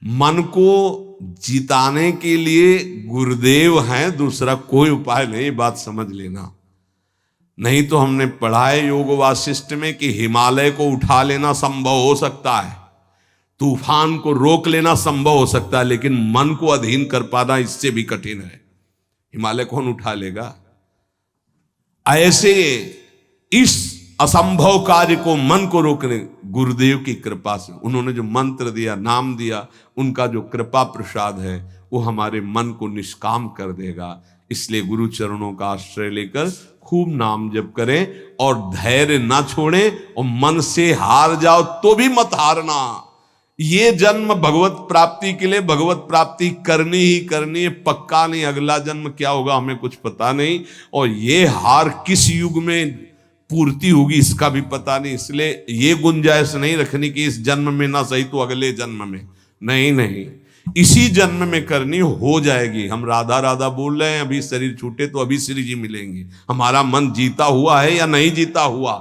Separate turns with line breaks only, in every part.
मन को जिताने के लिए गुरुदेव हैं, दूसरा कोई उपाय नहीं, बात समझ लेना। नहीं तो हमने पढ़ा है योग वासिष्ठ में कि हिमालय को उठा लेना संभव हो सकता है, तूफान को रोक लेना संभव हो सकता है, लेकिन मन को अधीन कर पाना इससे भी कठिन है। हिमालय कौन उठा लेगा? ऐसे इस असंभव कार्य को, मन को रोकने, गुरुदेव की कृपा से, उन्होंने जो मंत्र दिया, नाम दिया, उनका जो कृपा प्रसाद है वो हमारे मन को निष्काम कर देगा। इसलिए गुरु चरणों का आश्रय लेकर खूब नाम जप करें और धैर्य ना छोड़ें, और मन से हार जाओ तो भी मत हारना। ये जन्म भगवत प्राप्ति के लिए भगवत प्राप्ति करनी ही करनी है, पक्का नहीं अगला जन्म क्या होगा हमें कुछ पता नहीं, और ये हार किस युग में पूर्ति होगी इसका भी पता नहीं। इसलिए ये गुंजाइश नहीं रखनी कि इस जन्म में ना सही तो अगले जन्म में, नहीं नहीं, इसी जन्म में करनी हो जाएगी। हम राधा राधा बोल रहे हैं, अभी शरीर छूटे तो अभी श्री जी मिलेंगे। हमारा मन जीता हुआ है या नहीं जीता हुआ?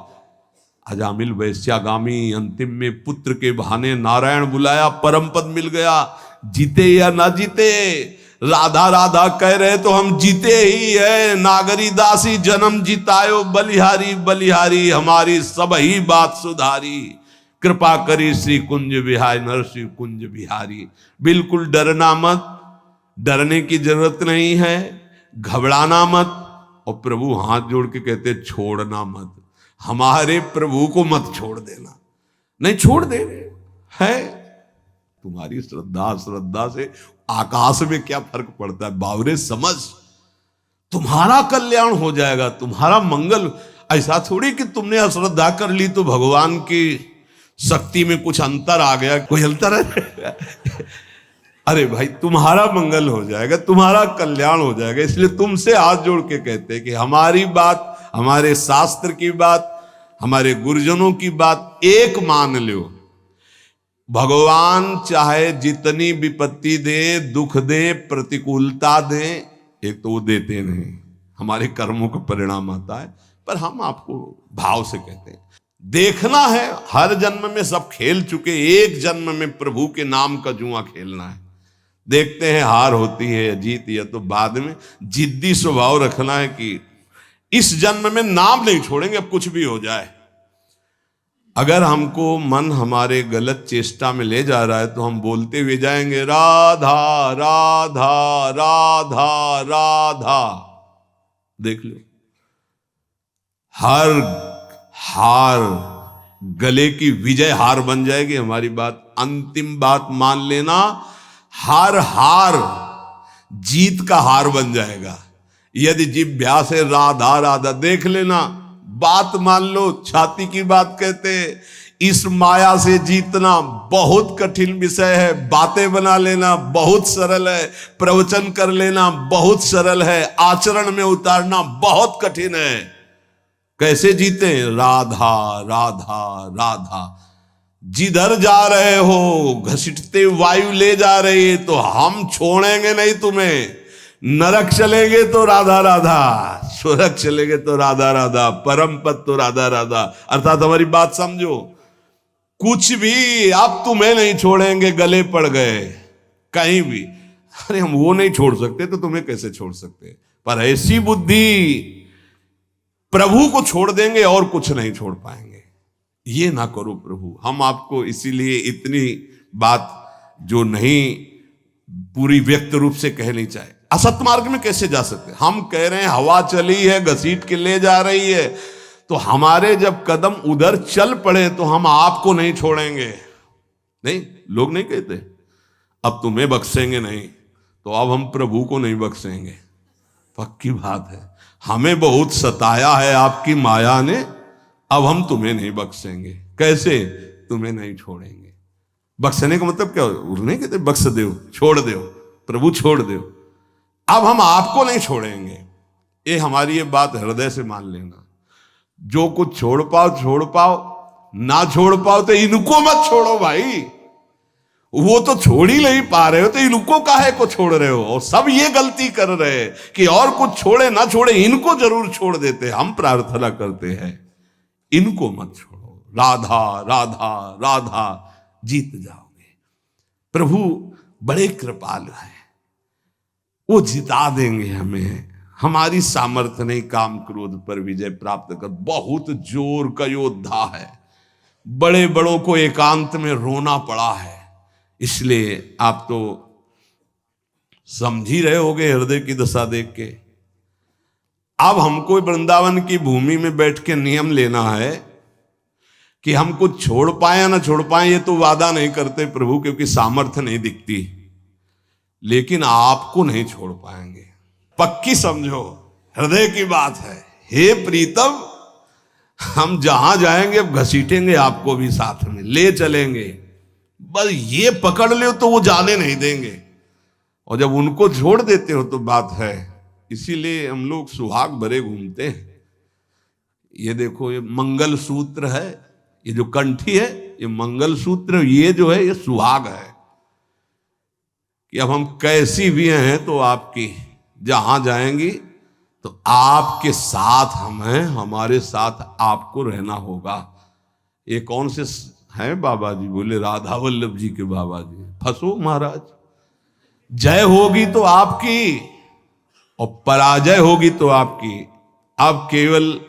अजामिल वैश्यागामी अंतिम में पुत्र के बहाने नारायण बुलाया, परम पद मिल गया। जीते या ना जीते, राधा राधा कह रहे तो हम जीते ही है। नागरी दासी जन्म जितायो, बलिहारी बलिहारी हमारी सब ही बात सुधारी। कृपा करी श्री कुंज बिहारी, नरसिंह कुंज बिहारी। बिल्कुल डरना मत, डरने की जरूरत नहीं है, घबराना मत। और प्रभु हाथ जोड़ के कहते छोड़ना मत, हमारे प्रभु को मत छोड़ देना। नहीं छोड़ दे है, तुम्हारी श्रद्धा से आकाश में क्या फर्क पड़ता है? बावरे समझ, तुम्हारा कल्याण हो जाएगा, तुम्हारा मंगल। ऐसा थोड़ी कि तुमने अश्रद्धा कर ली तो भगवान की शक्ति में कुछ अंतर आ गया, कोई अंतर है? अरे भाई तुम्हारा मंगल हो जाएगा, तुम्हारा कल्याण हो जाएगा। इसलिए तुमसे हाथ जोड़ के कहते हैं कि हमारी बात, हमारे शास्त्र की बात, हमारे गुरुजनों की बात एक मान लो। भगवान चाहे जितनी विपत्ति दे, दुख दे, प्रतिकूलता दे, एक तो वो देते नहीं, हमारे कर्मों का परिणाम आता है। पर हम आपको भाव से कहते हैं, देखना है, हर जन्म में सब खेल चुके, एक जन्म में प्रभु के नाम का जुआ खेलना है। देखते हैं हार होती है या जीत, या तो बाद में जिद्दी स्वभाव रखना है कि इस जन्म में नाम नहीं छोड़ेंगे, अब कुछ भी हो जाए। अगर हमको मन हमारे गलत चेष्टा में ले जा रहा है तो हम बोलते हुए जाएंगे राधा राधा राधा राधा। देख लो, हर हार गले की विजय हार बन जाएगी हमारी बात। अंतिम बात मान लेना, हर हार जीत का हार बन जाएगा। यदि जिभ्या से राधा राधा, देख लेना, बात मान लो, छाती की बात कहते। इस माया से जीतना बहुत कठिन विषय है। बातें बना लेना बहुत सरल है, प्रवचन कर लेना बहुत सरल है, आचरण में उतारना बहुत कठिन है। कैसे जीते? राधा राधा राधा। जिधर जा रहे हो घसीटते वायु ले जा रही है, तो हम छोड़ेंगे नहीं तुम्हें। नरक चलेंगे तो राधा राधा, स्वर्ग चलेंगे तो राधा राधा, परम पद तो राधा राधा। अर्थात हमारी बात समझो, कुछ भी अब तुम्हें नहीं छोड़ेंगे, गले पड़ गए कहीं भी। अरे हम वो नहीं छोड़ सकते तो तुम्हें कैसे छोड़ सकते? पर ऐसी बुद्धि, प्रभु को छोड़ देंगे और कुछ नहीं छोड़ पाएंगे। ये ना करो प्रभु। हम आपको इसीलिए इतनी बात जो नहीं पूरी व्यक्त रूप से कह नहीं चाहे, असत मार्ग में कैसे जा सकते? हम कह रहे हैं हवा चली है, घसीट के ले जा रही है, तो हमारे जब कदम उधर चल पड़े तो हम आपको नहीं छोड़ेंगे। नहीं, लोग नहीं कहते अब तुम्हें बख्शेंगे नहीं, तो अब हम प्रभु को नहीं बख्शेंगे। पक्की बात है, हमें बहुत सताया है आपकी माया ने, अब हम तुम्हें नहीं बख्शेंगे। कैसे? तुम्हें नहीं छोड़ेंगे। बख्शने का मतलब क्या? नहीं कहते बख्श दो, छोड़ दो, प्रभु छोड़ दो। अब हम आपको नहीं छोड़ेंगे। ये हमारी ये बात हृदय से मान लेना। जो कुछ छोड़ पाओ, ना छोड़ पाओ तो इनको मत छोड़ो भाई। वो तो छोड़ ही नहीं पा रहे हो तो इनको काहे को छोड़ रहे हो? और सब ये गलती कर रहे हैं कि और कुछ छोड़े ना छोड़े, इनको जरूर छोड़ देते। हम प्रार्थना करते हैं इनको मत छोड़ो। राधा राधा राधा, जीत जाओगे। प्रभु बड़े कृपालु हैं, वो जिता देंगे हमें। हमारी सामर्थ्य नहीं काम क्रोध पर विजय प्राप्त कर, बहुत जोर का योद्धा है, बड़े बड़ों को एकांत में रोना पड़ा है। इसलिए आप तो समझ ही रहे होगे हृदय की दशा देख के। अब हमको वृंदावन की भूमि में बैठ के नियम लेना है कि हम कुछ छोड़ पाए या ना छोड़ पाए, ये तो वादा नहीं करते प्रभु, क्योंकि सामर्थ्य नहीं दिखती, लेकिन आपको नहीं छोड़ पाएंगे, पक्की समझो, हृदय की बात है। हे प्रीतम, हम जहां जाएंगे अब घसीटेंगे आपको भी साथ में ले चलेंगे, बस ये पकड़ लो तो वो जाने नहीं देंगे, और जब उनको छोड़ देते हो तो बात है। इसीलिए हम लोग सुहाग भरे घूमते हैं। ये देखो, ये मंगल सूत्र है, ये जो कंठी है ये मंगल सूत्र, ये जो है ये सुहाग है कि अब हम कैसी भी हैं तो आपकी, जहां जाएंगी तो आपके साथ हम हैं, हमारे साथ आपको रहना होगा। ये कौन से हैं बाबा जी? बोले राधा वल्लभ जी के बाबा जी। फंसो महाराज, जय होगी तो आपकी और पराजय होगी तो आपकी। अब केवल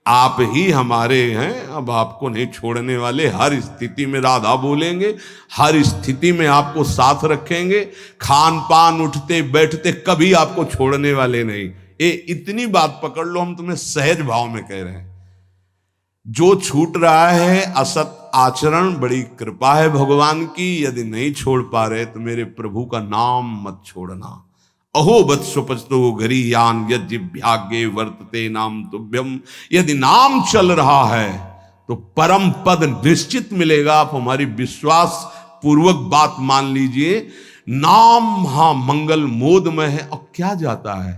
आप ही हमारे हैं, अब आपको नहीं छोड़ने वाले। हर स्थिति में राधा बोलेंगे, हर स्थिति में आपको साथ रखेंगे, खान पान उठते बैठते कभी आपको छोड़ने वाले नहीं। ये इतनी बात पकड़ लो, हम तुम्हें सहज भाव में कह रहे हैं। जो छूट रहा है असत आचरण, बड़ी कृपा है भगवान की। यदि नहीं छोड़ पा रहे तो मेरे प्रभु का नाम मत छोड़ना। अहो वत्सुपस्तो गरीयान यज्ञाग्ये वर्तते नाम तुभ्यम। यदि नाम चल रहा है तो परम पद निश्चित मिलेगा। आप हमारी विश्वास पूर्वक बात मान लीजिए। नाम महामंगल मोदमय है। और क्या जाता है,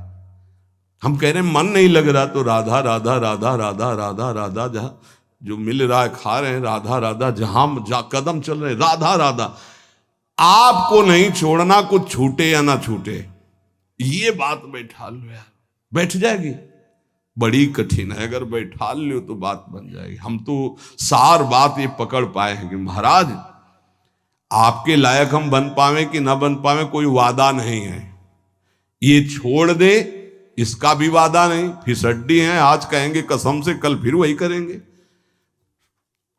हम कह रहे हैं मन नहीं लग रहा तो राधा राधा राधा राधा राधा राधा, जहां जो मिल रहा है खा रहे हैं, राधा राधा, जहां कदम चल रहे राधा राधा। आपको नहीं छोड़ना, कुछ छूटे या ना छूटे, ये बात बैठा लो यार, बैठ जाएगी। बड़ी कठिन है, अगर बैठा लो तो बात बन जाएगी। हम तो सार बात ये पकड़ पाए हैं कि महाराज आपके लायक हम बन पावे कि ना बन पावे कोई वादा नहीं है। ये छोड़ दे इसका भी वादा नहीं। फिसड्डी हैं, आज कहेंगे कसम से, कल फिर वही करेंगे।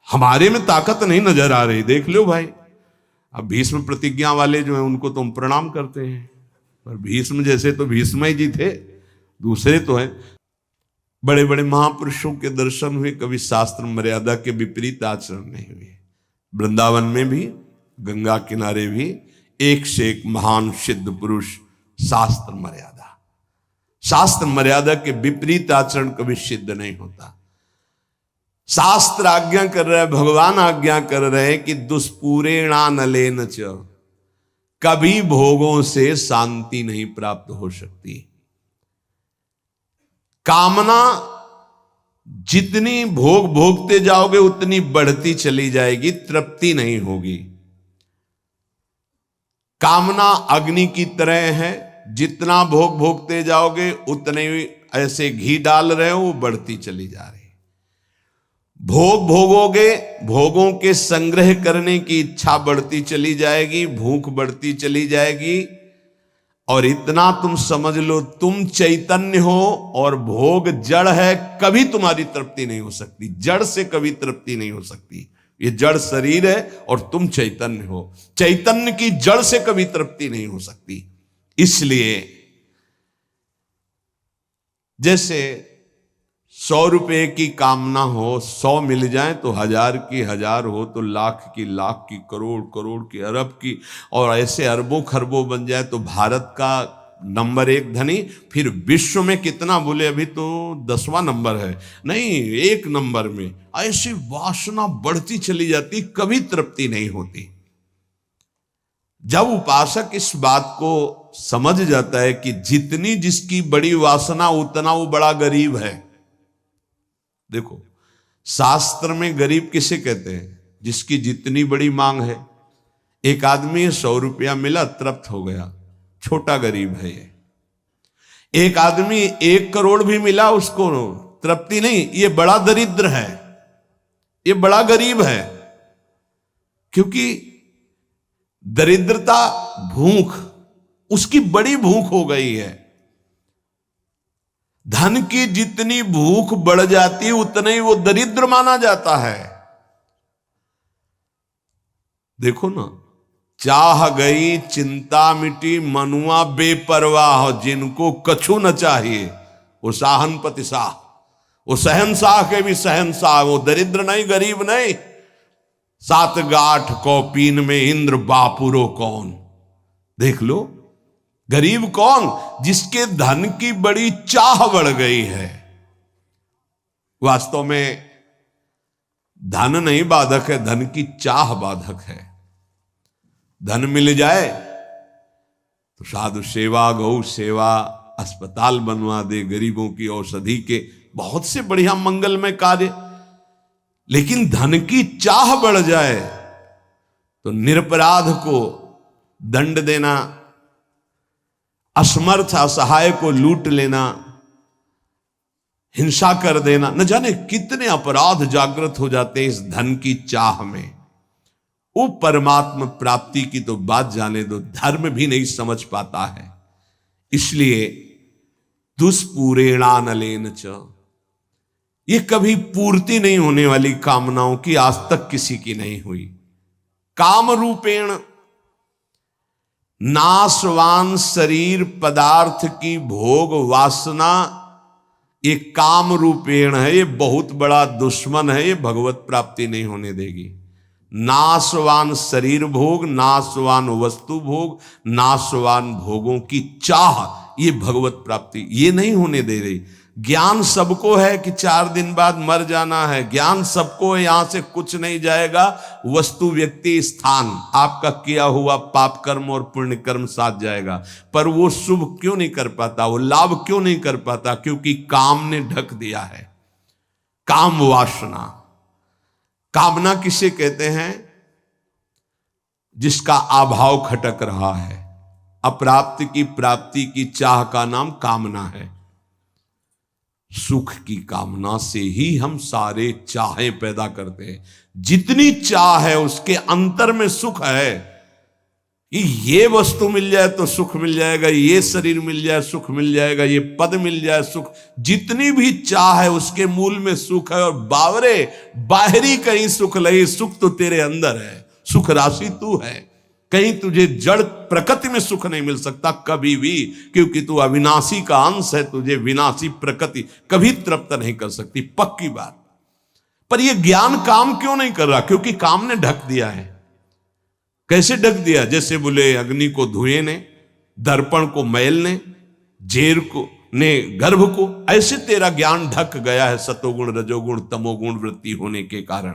हमारे में ताकत नहीं नजर आ रही, देख लो भाई। अब भीष्म प्रतिज्ञा वाले जो हैं उनको तो हम प्रणाम करते हैं, पर भीष्म जैसे तो भीष्म ही जी थे, दूसरे तो हैं। बड़े बड़े महापुरुषों के दर्शन हुए, कभी शास्त्र मर्यादा के विपरीत आचरण नहीं हुए। वृंदावन में भी, गंगा किनारे भी एक से एक महान सिद्ध पुरुष। शास्त्र मर्यादा के विपरीत आचरण कभी सिद्ध नहीं होता। शास्त्र आज्ञा कर रहा है, भगवान आज्ञा कर रहे हैं कि दुष्पूरेणानलेन च, कभी भोगों से शांति नहीं प्राप्त हो सकती। कामना जितनी भोग भोगते जाओगे उतनी बढ़ती चली जाएगी, तृप्ति नहीं होगी। कामना अग्नि की तरह है, जितना भोग भोगते जाओगे उतने ऐसे घी डाल रहे हो, वो बढ़ती चली जा रही। भोग भोगोगे, भोगों के संग्रह करने की इच्छा बढ़ती चली जाएगी, भूख बढ़ती चली जाएगी। और इतना तुम समझ लो, तुम चैतन्य हो और भोग जड़ है, कभी तुम्हारी तृप्ति नहीं हो सकती। जड़ से कभी तृप्ति नहीं हो सकती। ये जड़ शरीर है और तुम चैतन्य हो, चैतन्य की जड़ से कभी तृप्ति नहीं हो सकती। इसलिए जैसे 100 रुपए की कामना हो, 100 मिल जाए तो 1000 की 1000 हो तो लाख की लाख की, करोड़ करोड़ की, अरब की, और ऐसे अरबों खरबों बन जाए तो भारत का नंबर 1 धनी। फिर विश्व में कितना, बोले अभी तो 10वां नंबर है, नहीं 1 नंबर में। ऐसी वासना बढ़ती चली जाती, कभी तृप्ति नहीं होती। जब उपासक इस बात को समझ जाता है कि जितनी जिसकी बड़ी वासना उतना वो बड़ा गरीब है। देखो शास्त्र में गरीब किसे कहते हैं? जिसकी जितनी बड़ी मांग है। एक आदमी 100 रुपया मिला, तृप्त हो गया, छोटा गरीब है ये। एक आदमी 1 करोड़ भी मिला, उसको तृप्ति नहीं, ये बड़ा दरिद्र है, ये बड़ा गरीब है। क्योंकि दरिद्रता भूख, उसकी बड़ी भूख हो गई है। धन की जितनी भूख बढ़ जाती है उतना ही वो दरिद्र माना जाता है। देखो ना, चाह गई चिंता मिटी मनुआ बेपरवाह, जिनको कछु न चाहिए वो साहनपति शाह, वो शहनशाह के भी शहनशाह, वो दरिद्र नहीं गरीब नहीं। सात गाठ कौपीन में इंद्र बापुरो कौन, देख लो गरीब कौन, जिसके धन की बड़ी चाह बढ़ गई है। वास्तव में धन नहीं बाधक है, धन की चाह बाधक है। धन मिल जाए तो साधु सेवा, गौ सेवा, अस्पताल बनवा दे, गरीबों की औषधि के बहुत से बढ़िया मंगलमय कार्य, लेकिन धन की चाह बढ़ जाए तो निरपराध को दंड देना, असमर्थ असहाय को लूट लेना, हिंसा कर देना, न जाने कितने अपराध जागृत हो जाते हैं इस धन की चाह में। वो परमात्मा प्राप्ति की तो बात जाने दो, धर्म भी नहीं समझ पाता है। इसलिए दुष्पूरेणानलेन च, ये कभी पूर्ति नहीं होने वाली कामनाओं की आज तक किसी की नहीं हुई। काम रूपेण, नाशवान शरीर पदार्थ की भोग वासना, ये काम रूपेण है, ये बहुत बड़ा दुश्मन है, ये भगवत प्राप्ति नहीं होने देगी। नाशवान शरीर भोग, नाशवान वस्तु भोग, नाशवान भोगों की चाह, ये भगवत प्राप्ति ये नहीं होने दे रही। ज्ञान सबको है कि 4 दिन बाद मर जाना है, ज्ञान सबको है, यहां से कुछ नहीं जाएगा, वस्तु व्यक्ति स्थान आपका किया हुआ पाप कर्म और पुण्य कर्म साथ जाएगा। पर वो शुभ क्यों नहीं कर पाता, वो लाभ क्यों नहीं कर पाता? क्योंकि काम ने ढक दिया है। काम वासना, कामना किसे कहते हैं? जिसका अभाव खटक रहा है। अप्राप्त की प्राप्ति की चाह का नाम कामना है। सुख की कामना से ही हम सारे चाहें पैदा करते हैं। जितनी चाह है उसके अंतर में सुख है कि ये वस्तु मिल जाए तो सुख मिल जाएगा, ये शरीर मिल जाए सुख मिल जाएगा, ये पद मिल जाए सुख। जितनी भी चाह है उसके मूल में सुख है। और बावरे बाहरी कहीं सुख नहीं, सुख तो तेरे अंदर है, सुख राशि तू है। कहीं तुझे जड़ प्रकृति में सुख नहीं मिल सकता कभी भी, क्योंकि तू अविनाशी का अंश है। तुझे विनाशी प्रकृति कभी तृप्त नहीं कर सकती, पक्की बात। पर यह ज्ञान काम क्यों नहीं कर रहा? क्योंकि काम ने ढक दिया है। कैसे ढक दिया? जैसे बोले अग्नि को धुएं ने, दर्पण को मैल ने, जेर को ने गर्भ को, ऐसे तेरा ज्ञान ढक गया है सतोगुण रजोगुण तमोगुण वृत्ति होने के कारण।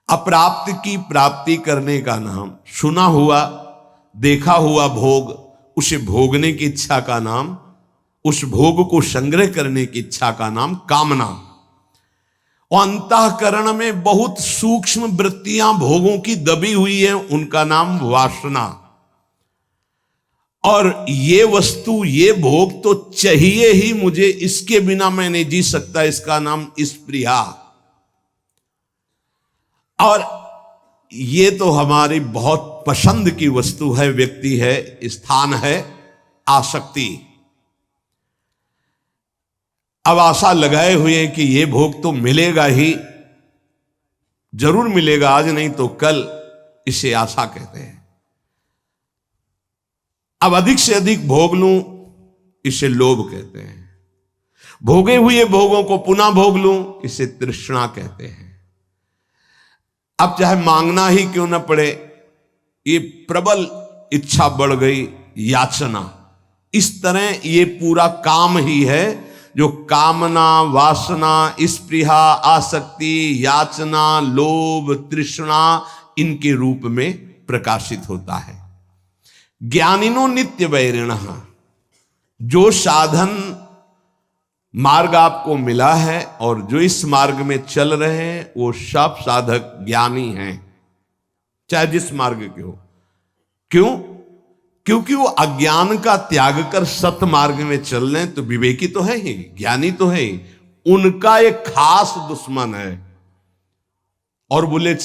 अप्राप्त की प्राप्ति करने का नाम, सुना हुआ देखा हुआ भोग, उसे भोगने की इच्छा का नाम, उस भोग को संग्रह करने की इच्छा का नाम कामना। और अंतःकरण में बहुत सूक्ष्म वृत्तियां भोगों की दबी हुई है, उनका नाम वासना। और ये वस्तु ये भोग तो चाहिए ही मुझे, इसके बिना मैं नहीं जी सकता, इसका नाम स्पृहा। और ये तो हमारी बहुत पसंद की वस्तु है, व्यक्ति है, स्थान है, आसक्ति। अब आशा लगाए हुए हैं कि ये भोग तो मिलेगा ही, जरूर मिलेगा, आज नहीं तो कल, इसे आशा कहते हैं। अब अधिक से अधिक भोग लूं, इसे लोभ कहते हैं। भोगे हुए भोगों को पुनः भोग लूं, इसे तृष्णा कहते हैं। अब चाहे मांगना ही क्यों ना पड़े, ये प्रबल इच्छा बढ़ गई, याचना। इस तरह ये पूरा काम ही है जो कामना, वासना, स्पृहा, आसक्ति, याचना, लोभ, तृष्णा, इनके रूप में प्रकाशित होता है। ज्ञानिनो नित्य वैरिणः, जो साधन मार्ग आपको मिला है और जो इस मार्ग में चल रहे हैं, वो सब साधक ज्ञानी हैं, चाहे जिस मार्ग के हो। क्यों? क्योंकि वो अज्ञान का त्याग कर सत मार्ग में चल रहे हैं, तो विवेकी तो है ही, ज्ञानी तो है ही। उनका एक खास दुश्मन है। और बोले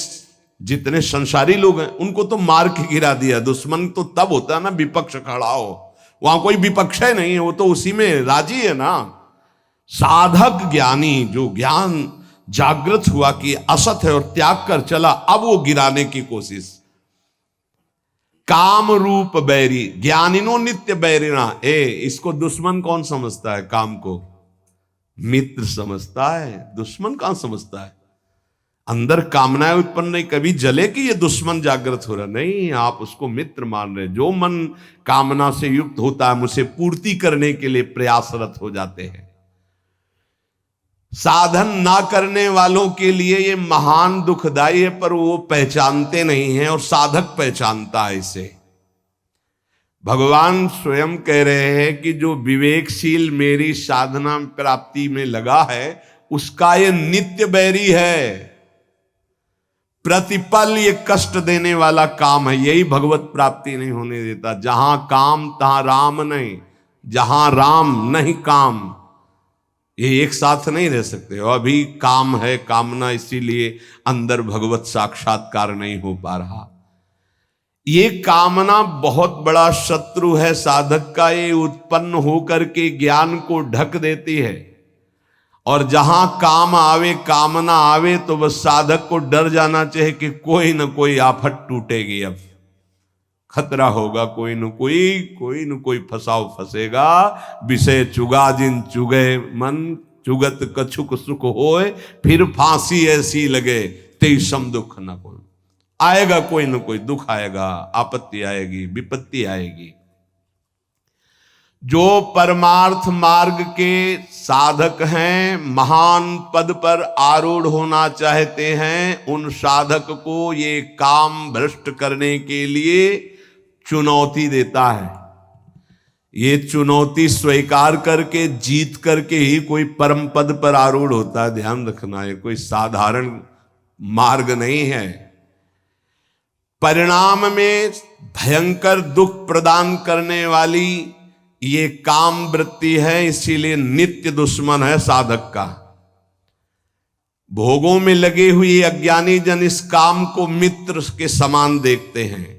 जितने संसारी लोग हैं उनको तो मार के गिरा दिया। दुश्मन तो तब होता है ना विपक्ष खड़ा हो, वहां कोई विपक्ष है नहीं है, वो तो उसी में राजी है ना। साधक ज्ञानी जो ज्ञान जागृत हुआ कि असत है और त्याग कर चला, अब वो गिराने की कोशिश। काम रूप बैरी ज्ञानिनो नित्य बैरिणा। इसको दुश्मन कौन समझता है? काम को मित्र समझता है, दुश्मन कहां समझता है। अंदर कामनाएं उत्पन्न नहीं, कभी जले कि ये दुश्मन जागृत हो रहा, नहीं, आप उसको मित्र मान रहे। जो मन कामना से युक्त होता है उसे पूर्ति करने के लिए प्रयासरत हो जाते हैं। साधन ना करने वालों के लिए ये महान दुखदाई है, पर वो पहचानते नहीं हैं और साधक पहचानता है इसे। भगवान स्वयं कह रहे हैं कि जो विवेकशील मेरी साधना प्राप्ति में लगा है उसका ये नित्य बैरी है। प्रतिपल ये कष्ट देने वाला काम है, यही भगवत प्राप्ति नहीं होने देता। जहां काम तहां राम नहीं, जहां राम नहीं काम, ये एक साथ नहीं रह सकते। और अभी काम है, कामना, इसीलिए अंदर भगवत साक्षात्कार नहीं हो पा रहा। ये कामना बहुत बड़ा शत्रु है साधक का। ये उत्पन्न होकर के ज्ञान को ढक देती है, और जहां काम आवे, कामना आवे, तो बस साधक को डर जाना चाहिए कि कोई न कोई आफत टूटेगी, अब खतरा होगा, कोई न कोई फसाव फंसेगा। विषय चुगा जिन चुगे मन, चुगत कछुक सुख होए, फिर फांसी ऐसी लगे ते सम दुख न कोई। आएगा कोई न कोई दुख आएगा, आपत्ति आएगी, विपत्ति आएगी। जो परमार्थ मार्ग के साधक हैं, महान पद पर आरूढ़ होना चाहते हैं, उन साधक को ये काम भ्रष्ट करने के लिए चुनौती देता है। ये चुनौती स्वीकार करके, जीत करके ही कोई परम पद पर आरूढ़ होता है। ध्यान रखना, है कोई साधारण मार्ग नहीं है। परिणाम में भयंकर दुख प्रदान करने वाली ये काम वृत्ति है, इसीलिए नित्य दुश्मन है साधक का। भोगों में लगे हुए अज्ञानी जन इस काम को मित्र के समान देखते हैं,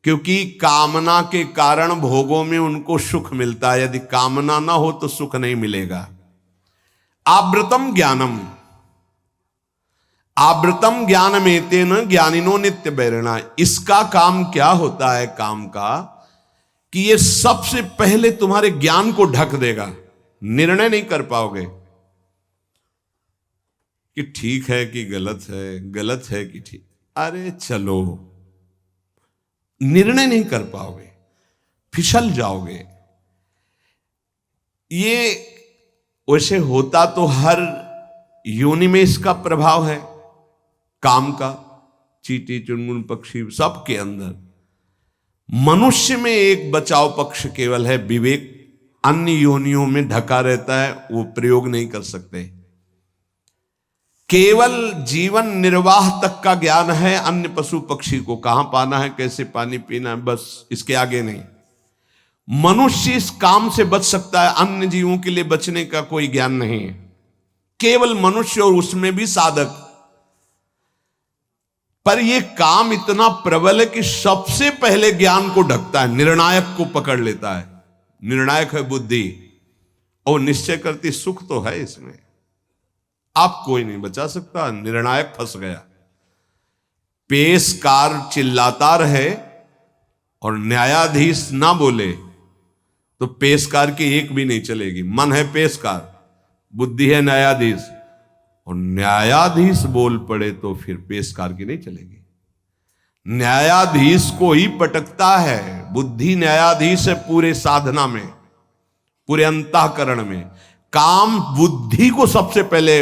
क्योंकि कामना के कारण भोगों में उनको सुख मिलता है। यदि कामना ना हो तो सुख नहीं मिलेगा। आवृतम ज्ञानम, आवृतम ज्ञानमें तेन ज्ञानिनो नित्य बैरिणा। इसका काम क्या होता है? काम का कि ये सबसे पहले तुम्हारे ज्ञान को ढक देगा। निर्णय नहीं कर पाओगे कि ठीक है कि गलत है, गलत है कि ठीक। अरे चलो, निर्णय नहीं कर पाओगे, फिसल जाओगे। ये वैसे होता तो हर योनि में इसका प्रभाव है, काम का। चींटी, चुनमुन, पक्षी सबके अंदर। मनुष्य में एक बचाव पक्ष केवल है, विवेक। अन्य योनियों में ढका रहता है, वो प्रयोग नहीं कर सकते। केवल जीवन निर्वाह तक का ज्ञान है। अन्य पशु पक्षी को कहां पाना है, कैसे पानी पीना है, बस इसके आगे नहीं। मनुष्य इस काम से बच सकता है, अन्य जीवों के लिए बचने का कोई ज्ञान नहीं है। केवल मनुष्य, और उसमें भी साधक। पर यह काम इतना प्रबल है कि सबसे पहले ज्ञान को ढकता है, निर्णायक को पकड़ लेता है। निर्णायक है बुद्धि, और निश्चय करती सुख तो है इसमें। आप कोई नहीं बचा सकता, निर्णायक फंस गया। पेशकार चिल्लाता रहे और न्यायाधीश ना बोले तो पेशकार की एक भी नहीं चलेगी। मन है पेशकार, बुद्धि है न्यायाधीश, और न्यायाधीश बोल पड़े तो फिर पेशकार की नहीं चलेगी। न्यायाधीश को ही पटकता है। बुद्धि न्यायाधीश है पूरे साधना में, पूरे अंतःकरण में। काम बुद्धि को सबसे पहले,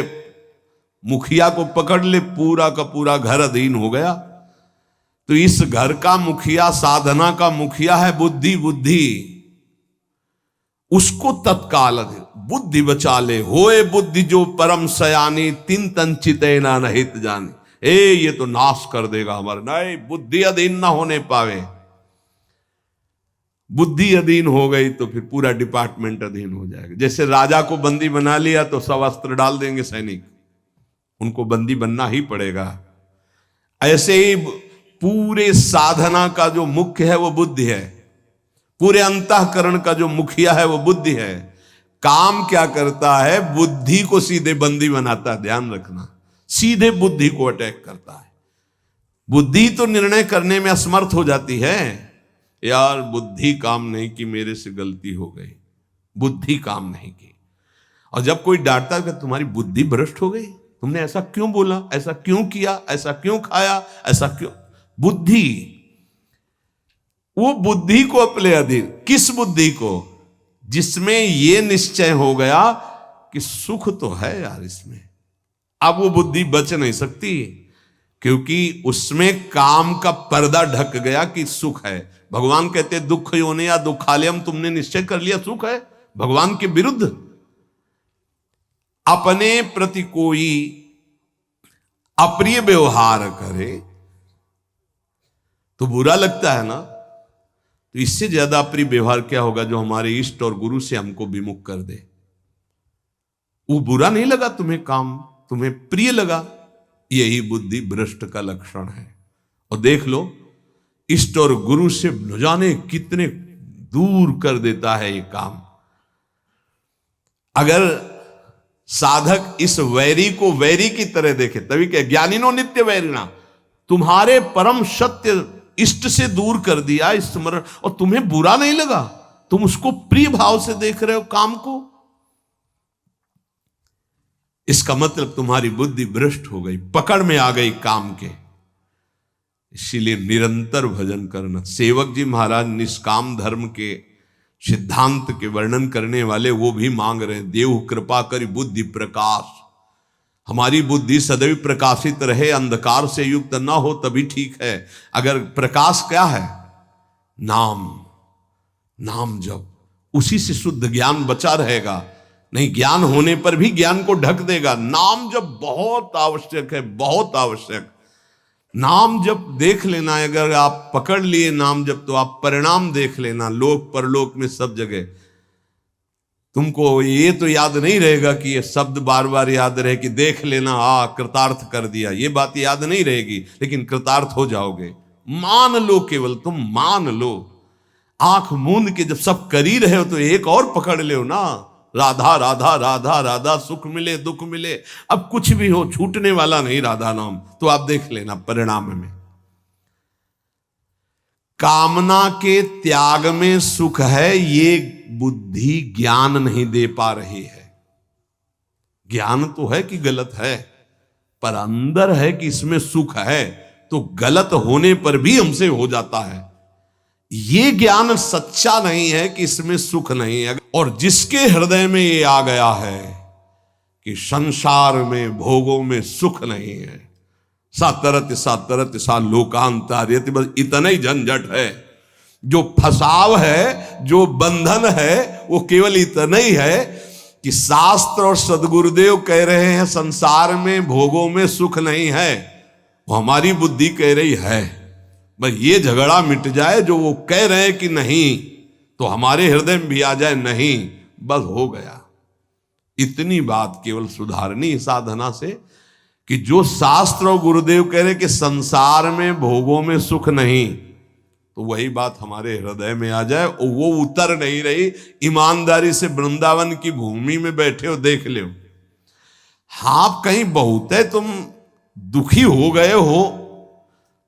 मुखिया को पकड़ ले, पूरा का पूरा घर अधीन हो गया। तो इस घर का मुखिया, साधना का मुखिया है बुद्धि। बुद्धि उसको तत्काल बुद्धि बचा ले। होए बुद्धि जो परम सयानी, तिन तंचिते ना नहित जानी। ये तो नाश कर देगा हमारा। नहीं, बुद्धि अधीन ना होने पावे। बुद्धि अधीन हो गई तो फिर पूरा डिपार्टमेंट अधीन हो जाएगा। जैसे राजा को बंदी बना लिया तो सब अस्त्र डाल देंगे सैनिक, उनको बंदी बनना ही पड़ेगा। ऐसे ही पूरे साधना का जो मुख्य है वो बुद्धि है, पूरे अंतःकरण का जो मुखिया है वो बुद्धि है। काम क्या करता है? बुद्धि को सीधे बंदी बनाता है, ध्यान रखना, सीधे बुद्धि को अटैक करता है। बुद्धि तो निर्णय करने में असमर्थ हो जाती है, यार बुद्धि काम नहीं की, मेरे से गलती हो गई, बुद्धि काम नहीं की। और जब कोई डांटता है कि तुम्हारी बुद्धि भ्रष्ट हो गई, तुमने ऐसा क्यों बोला, ऐसा क्यों किया, ऐसा क्यों खाया, ऐसा क्यों, बुद्धि, वो बुद्धि को अपने अधीन, किस बुद्धि को? जिसमें ये निश्चय हो गया कि सुख तो है यार इसमें। अब वो बुद्धि बच नहीं सकती, क्योंकि उसमें काम का पर्दा ढक गया कि सुख है। भगवान कहते दुख योनि या दुखालयम, तुमने निश्चय कर लिया सुख है, भगवान के विरुद्ध। अपने प्रति कोई अप्रिय व्यवहार करे तो बुरा लगता है ना, तो इससे ज्यादा अप्रिय व्यवहार क्या होगा जो हमारे इष्ट और गुरु से हमको विमुख कर दे। वो बुरा नहीं लगा तुम्हें, काम तुम्हें प्रिय लगा, यही बुद्धि भ्रष्ट का लक्षण है। और देख लो, इष्ट और गुरु से न जाने कितने दूर कर देता है ये काम। अगर साधक इस वैरी को वैरी की तरह देखे, तभी क्या ज्ञानिनो नित्य वैरिणा, तुम्हारे परम सत्य इष्ट से दूर कर दिया स्मरण, और तुम्हें बुरा नहीं लगा, तुम उसको प्रिय भाव से देख रहे हो काम को, इसका मतलब तुम्हारी बुद्धि भ्रष्ट हो गई, पकड़ में आ गई काम के। इसीलिए निरंतर भजन करना। सेवक जी महाराज निष्काम धर्म के सिद्धांत के वर्णन करने वाले वो भी मांग रहे हैं, देव कृपा करी बुद्धि प्रकाश, हमारी बुद्धि सदैव प्रकाशित रहे, अंधकार से युक्त ना हो तभी ठीक है। अगर प्रकाश क्या है? नाम, नाम जप, उसी से शुद्ध ज्ञान बचा रहेगा। नहीं, ज्ञान होने पर भी ज्ञान को ढक देगा। नाम जप बहुत आवश्यक है, बहुत आवश्यक। नाम जप देख लेना, अगर आप पकड़ लिए नाम जप तो आप परिणाम देख लेना, लोक परलोक में सब जगह। तुमको ये तो याद नहीं रहेगा कि ये शब्द बार बार याद रहे कि देख लेना, कृतार्थ कर दिया, ये बात याद नहीं रहेगी, लेकिन कृतार्थ हो जाओगे। मान लो, केवल तुम मान लो, आंख मूंद के जब सब कर ही रहे हो तो एक और पकड़ लो ना, राधा राधा राधा राधा, सुख मिले दुख मिले, अब कुछ भी हो छूटने वाला नहीं राधा नाम, तो आप देख लेना परिणाम में। कामना के त्याग में सुख है, ये बुद्धि ज्ञान नहीं दे पा रही है। ज्ञान तो है कि गलत है, पर अंदर है कि इसमें सुख है, तो गलत होने पर भी हमसे हो जाता है। ये ज्ञान सच्चा नहीं है कि इसमें सुख नहीं है। और जिसके हृदय में ये आ गया है कि संसार में भोगों में सुख नहीं है, सातरत सा लोकांतर्यति, बस इतना ही झंझट है। जो फसाव है, जो बंधन है, वो केवल इतना ही है कि शास्त्र और सदगुरुदेव कह रहे हैं संसार में भोगों में सुख नहीं है, वो हमारी बुद्धि कह रही है। बस ये झगड़ा मिट जाए, जो वो कह रहे हैं कि नहीं, तो हमारे हृदय में भी आ जाए नहीं, बस हो गया। इतनी बात केवल सुधारनी साधना से कि जो शास्त्र और गुरुदेव कह रहे कि संसार में भोगों में सुख नहीं, तो वही बात हमारे हृदय में आ जाए। और वो उतर नहीं रही। ईमानदारी से वृंदावन की भूमि में बैठे हो, देख लो, हाँ कहीं बहुत है तुम दुखी हो गए हो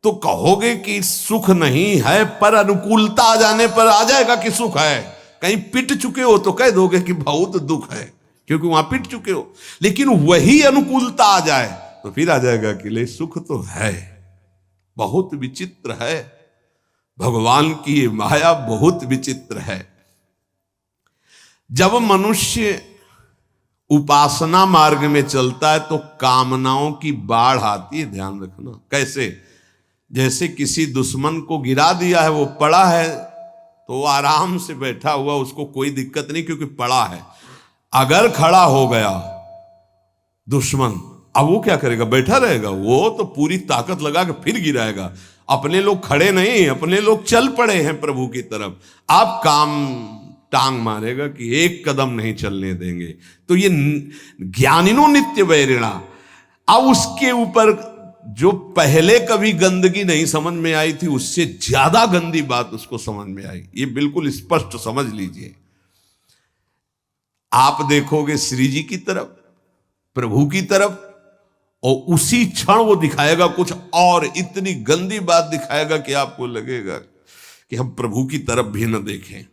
तो कहोगे कि सुख नहीं है, पर अनुकूलता आ जाने पर आ जाएगा कि सुख है। कहीं पिट चुके हो तो कह दोगे कि बहुत दुख है, क्योंकि वहां पिट चुके हो। लेकिन वही अनुकूलता आ जाए तो फिर आ जाएगा कि ले सुख तो है। बहुत विचित्र है, भगवान की माया बहुत विचित्र है। जब मनुष्य उपासना मार्ग में चलता है तो कामनाओं की बाढ़ आती है, ध्यान रखना। कैसे? जैसे किसी दुश्मन को गिरा दिया है, वो पड़ा है तो वो आराम से बैठा हुआ, उसको कोई दिक्कत नहीं क्योंकि पड़ा है। अगर खड़ा हो गया दुश्मन, अब वो क्या करेगा? बैठा रहेगा? वो तो पूरी ताकत लगा के फिर गिराएगा। अपने लोग खड़े नहीं, अपने लोग चल पड़े हैं प्रभु की तरफ, आप काम टांग मारेगा कि एक कदम नहीं चलने देंगे। तो ये ज्ञानिनो नित्य वैरिणा। अब उसके ऊपर जो पहले कभी गंदगी नहीं समझ में आई थी उससे ज्यादा गंदी बात उसको समझ में आई। ये बिल्कुल स्पष्ट समझ लीजिए। आप देखोगे श्री जी की तरफ, प्रभु की तरफ, और उसी क्षण वो दिखाएगा कुछ और इतनी गंदी बात दिखाएगा कि आपको लगेगा कि हम प्रभु की तरफ भी न देखें।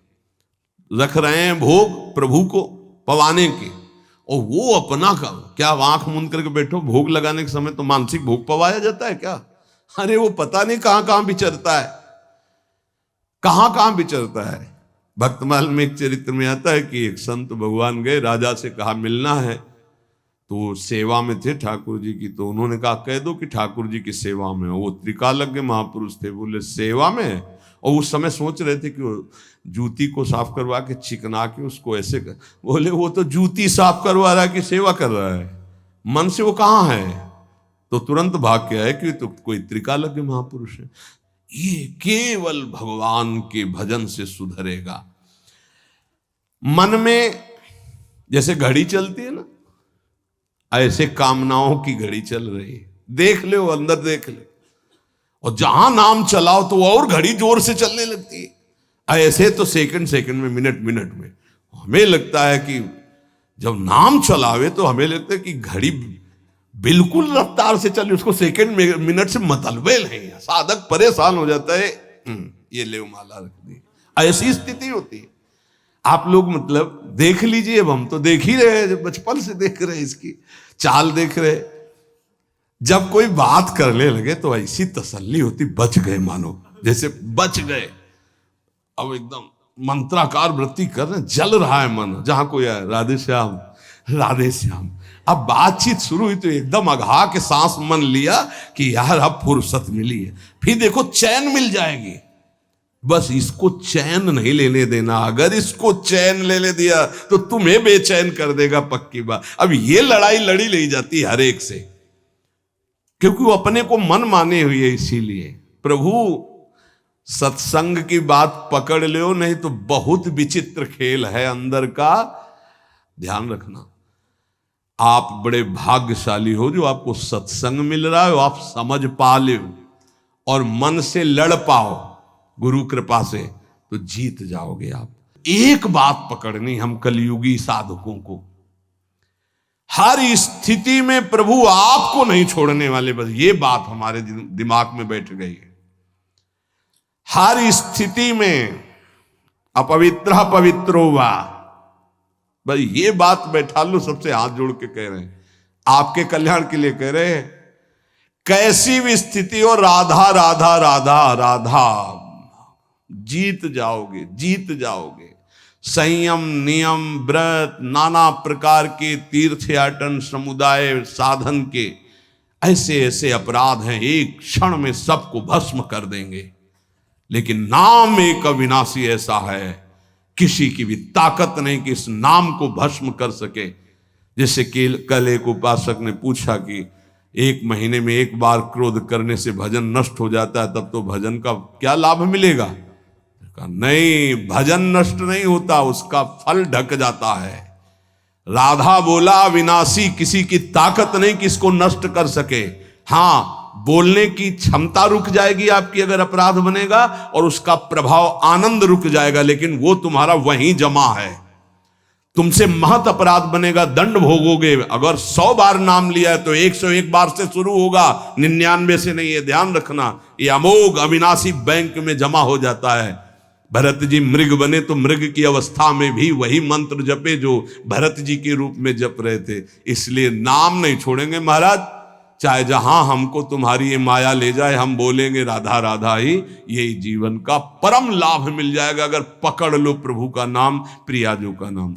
रख रहे हैं भोग प्रभु को पवाने के, और वो अपना का क्या आंख मूंद करके बैठो। भोग लगाने के समय तो मानसिक भोग पवाया जाता है क्या? अरे वो पता नहीं कहां कहां विचरता है, कहां कहां विचरता है। भक्तमाल में एक चरित्र में आता है कि एक संत भगवान गए, राजा से कहा मिलना है, तो सेवा में थे ठाकुर जी की, तो उन्होंने कहा कह दो कि ठाकुर जी की सेवा में। वो त्रिकालज्ञ महापुरुष थे, बोले सेवा में? और उस समय सोच रहे थे कि वो जूती को साफ करवा के चिकना के उसको ऐसे कर, बोले वो तो जूती साफ करवा रहा है कि सेवा कर रहा है, मन से वो कहाँ है? तो तुरंत भाग के आए कि तो कोई त्रिकालज्ञ महापुरुष है। ये केवल भगवान के भजन से सुधरेगा। मन में जैसे घड़ी चलती है ना, ऐसे कामनाओं की घड़ी चल रही है, देख ले वो अंदर देख ले, और जहां नाम चलाओ तो और घड़ी जोर से चलने लगती है। ऐसे तो सेकंड सेकंड में, मिनट मिनट में। हमें लगता है कि जब नाम चलावे तो हमें लगता है कि घड़ी बिल्कुल रफ्तार से चले, उसको सेकंड मिनट से मतलबे नहीं। साधक परेशान हो जाता है, ये ले माला रख दी, ऐसी स्थिति होती है। आप लोग मतलब देख लीजिए, अब हम तो देख ही रहे हैं, बचपन से देख रहे हैं, इसकी चाल देख रहे। जब कोई बात करने लगे तो ऐसी तसल्ली होती, बच गए, मानो जैसे बच गए। अब एकदम मंत्राकार वृत्ति कर रहे, जल रहा है मन, जहां कोई आए राधे श्याम राधे श्याम। अब बातचीत शुरू हुई तो एकदम अघा के सांस मन लिया कि यार अब फुर्सत मिली है, फिर देखो चैन मिल जाएगी। बस इसको चैन नहीं लेने देना, अगर इसको चैन लेने दिया तो तुम्हें बेचैन कर देगा, पक्की बात। अब ये लड़ाई लड़ी ले जाती है हर एक से, क्योंकि वो अपने को मन माने हुए है। इसीलिए प्रभु सत्संग की बात पकड़ लो, नहीं तो बहुत विचित्र खेल है अंदर का। ध्यान रखना, आप बड़े भाग्यशाली हो जो आपको सत्संग मिल रहा है, आप समझ पा ले और मन से लड़ पाओ गुरु कृपा से, तो जीत जाओगे आप। एक बात पकड़नी हम कलयुगी साधकों को, हर स्थिति में प्रभु आपको नहीं छोड़ने वाले, बस ये बात हमारे दिमाग में बैठ गई है। हर स्थिति में अपवित्र पवित्रो वा, बस ये बात बैठा लो। सबसे हाथ जोड़ के कह रहे हैं, आपके कल्याण के लिए कह रहे हैं, कैसी भी स्थिति हो, राधा राधा राधा राधा, जीत जाओगे, जीत जाओगे। संयम, नियम, व्रत, नाना प्रकार के तीर्थयाटन, समुदाय साधन के ऐसे ऐसे अपराध हैं, एक क्षण में सबको भस्म कर देंगे। लेकिन नाम एक अविनाशी ऐसा है, किसी की भी ताकत नहीं कि इस नाम को भस्म कर सके। जैसे कल एक उपासक ने पूछा कि एक महीने में एक बार क्रोध करने से भजन नष्ट हो जाता है, तब तो भजन का क्या लाभ मिलेगा? नहीं, भजन नष्ट नहीं होता, उसका फल ढक जाता है। राधा बोला विनाशी, किसी की ताकत नहीं कि इसको नष्ट कर सके। हाँ, बोलने की क्षमता रुक जाएगी आपकी अगर अपराध बनेगा, और उसका प्रभाव आनंद रुक जाएगा, लेकिन वो तुम्हारा वहीं जमा है। तुमसे महत अपराध बनेगा, दंड भोगोगे। अगर 100 बार नाम लिया है तो 101 बार से शुरू होगा, 99 से नहीं। ये ध्यान रखना, ये अमोघ अविनाशी बैंक में जमा हो जाता है। भरत जी मृग बने तो मृग की अवस्था में भी वही मंत्र जपे जो भरत जी के रूप में जप रहे थे। इसलिए नाम नहीं छोड़ेंगे महाराज, चाहे जहां हमको तुम्हारी ये माया ले जाए, हम बोलेंगे राधा राधा ही। यही जीवन का परम लाभ मिल जाएगा अगर पकड़ लो प्रभु का नाम, प्रियाजू का नाम।